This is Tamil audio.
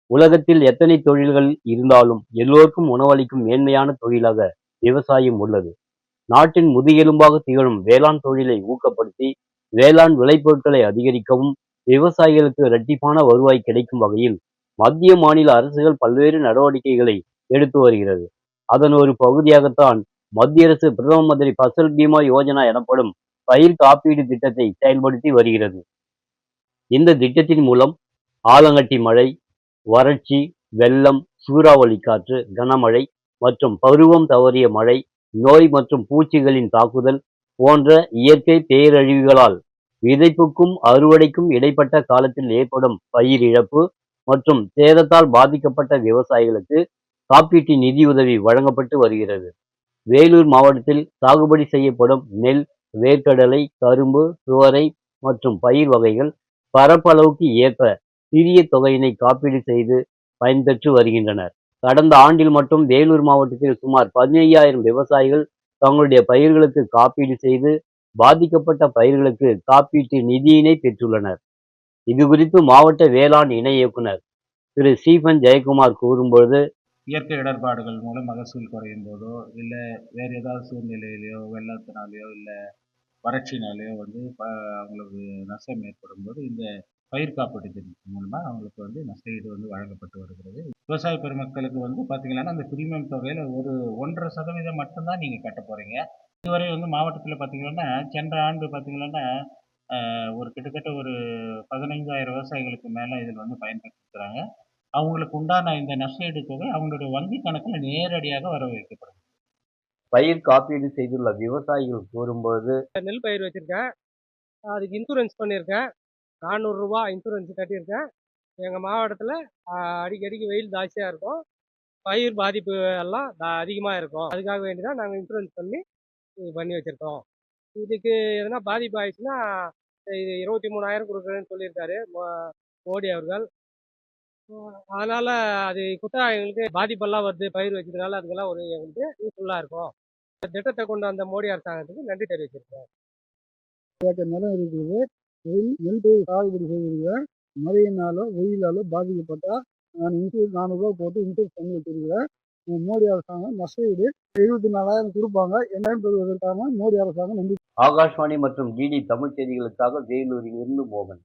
உலகத்தில் எத்தனை தொழில்கள் இருந்தாலும் எல்லோருக்கும் உணவளிக்கும் மேன்மையான தொழிலாக விவசாயம் உள்ளது. நாட்டின் முதுகெலும்பாக திகழும் வேளாண் தொழிலை ஊக்கப்படுத்தி, வேளாண் விளைபொருட்களை அதிகரிக்கவும், விவசாயிகளுக்கு இரட்டிப்பான வருவாய் கிடைக்கும் வகையில் மத்திய, மாநில அரசுகள் பல்வேறு நடவடிக்கைகளை எடுத்து வருகிறது. அதன் ஒரு பகுதியாகத்தான் மத்திய அரசு பிரதம மந்திரி பசல் பீமா யோஜனா எனப்படும் பயிர் காப்பீடு திட்டத்தை செயல்படுத்தி வருகிறது. இந்த திட்டத்தின் மூலம் ஆலங்கட்டி மழை, வறட்சி, வெள்ளம், சூறாவளி காற்று, கனமழை மற்றும் பருவம் தவறிய மழை, நோய் மற்றும் பூச்சிகளின் தாக்குதல் போன்ற இயற்கை பேரழிவுகளால் விதைப்புக்கும் அறுவடைக்கும் இடைப்பட்ட காலத்தில் ஏற்படும் பயிர் இழப்பு மற்றும் சேதத்தால் பாதிக்கப்பட்ட விவசாயிகளுக்கு காப்பீட்டு நிதியுதவி வழங்கப்பட்டு வருகிறது. வேலூர் மாவட்டத்தில் சாகுபடி செய்யப்படும் நெல், வேர்க்கடலை, கரும்பு, துவரை மற்றும் பயிர் வகைகள் பரப்பளவுக்கு ஏற்ப சிறிய தொகையினை காப்பீடு செய்து பயன்பெற்று வருகின்றனர். கடந்த ஆண்டில் மட்டும் வேலூர் மாவட்டத்தில் சுமார் 15,000 விவசாயிகள் தங்களுடைய பயிர்களுக்கு காப்பீடு செய்து பாதிக்கப்பட்ட பயிர்களுக்கு காப்பீட்டு நிதியினை பெற்றுள்ளனர். இது குறித்து மாவட்ட வேளாண் இணை இயக்குனர் திரு ஸ்டீபன் ஜெயக்குமார் கூறும்பொழுது, இயற்கை இடர்பாடுகள் மூலம் மகசூல் குறையும் போதோ, இல்லை வேறு ஏதாவது சூழ்நிலையிலையோ, வெள்ளத்தினாலேயோ, இல்லை வறட்சினாலேயோ அவங்களுக்கு நஷ்டம் ஏற்படும் போது இந்த பயிர் காப்பீட்டு திட்டத்தின் மூலமாக அவங்களுக்கு நஷ்டஈடு வழங்கப்பட்டு வருகிறது. விவசாய பெருமக்களுக்கு பார்த்தீங்கன்னா அந்த பிரீமியம் தொகையில் ஒரு 1.5% மட்டும்தான் நீங்கள் கட்ட போகிறீங்க. இதுவரை மாவட்டத்தில் பார்த்தீங்கன்னா சென்ற ஆண்டு பார்த்தீங்கன்னா ஒரு கிட்டத்தட்ட ஒரு 15,000 விவசாயிகளுக்கு மேலே இதில் பயன்பெற்றிருக்கிறாங்க. அவங்களுக்கு உண்டான இந்த நஷ்டஈடு தொகை அவங்களுடைய வங்கி கணக்கில் நேரடியாக வர வைக்கப்படும். பயிர் காப்பீடு செய்துள்ள விவசாயிகள் கூறும்போது, நெல் பயிர் வச்சிருக்கேன், அதுக்கு இன்சூரன்ஸ் பண்ணியிருக்கேன். 400 ரூபா இன்சூரன்ஸ் கட்டியிருக்கேன். எங்கள் மாவட்டத்தில் அடிக்கடிக்கு வெயில் ஜாஸ்தியாக இருக்கும், பயிர் பாதிப்பு எல்லாம் அதிகமாக இருக்கும். அதுக்காக வேண்டி தான் நாங்கள் இன்சூரன்ஸ் பண்ணி வச்சுருக்கோம். இதுக்கு எதனா பாதிப்பு ஆயிடுச்சுன்னா இது 23,000 கொடுக்குறேன்னு சொல்லியிருக்காரு மோடி அவர்கள். அதனால் அது கொடுத்தா எங்களுக்கு பாதிப்பெல்லாம் வருது, பயிர் வச்சதுனால அதுக்கெல்லாம் ஒரு எங்களுக்கு யூஸ்ஃபுல்லாக இருக்கும். திட்டத்தை கொண்டு வந்த மோடி அரசாங்கத்துக்கு நன்றி தெரிவிச்சிருக்கேன். நிலம் இருக்குது, நெல் பயிர் சாகுபடி செய்திருக்கிறேன். மழையினாலோ வெயிலாலோ பாதிக்கப்பட்டால் நான் 400 ரூபா போட்டு இன்சூரன்ஸ் பண்ணி வச்சிருக்கிறேன். மோடி அரசாங்கம் நஷ்டஈடு 74,000 கொடுப்பாங்க. என்னன்னு பெறுவதற்காக மோடி அரசாங்கம் நன்றி. ஆகாஷ்வாணி மற்றும் டிடி தமிழ் செய்திகளுக்காக வேலூரில் இருந்து மோகன்.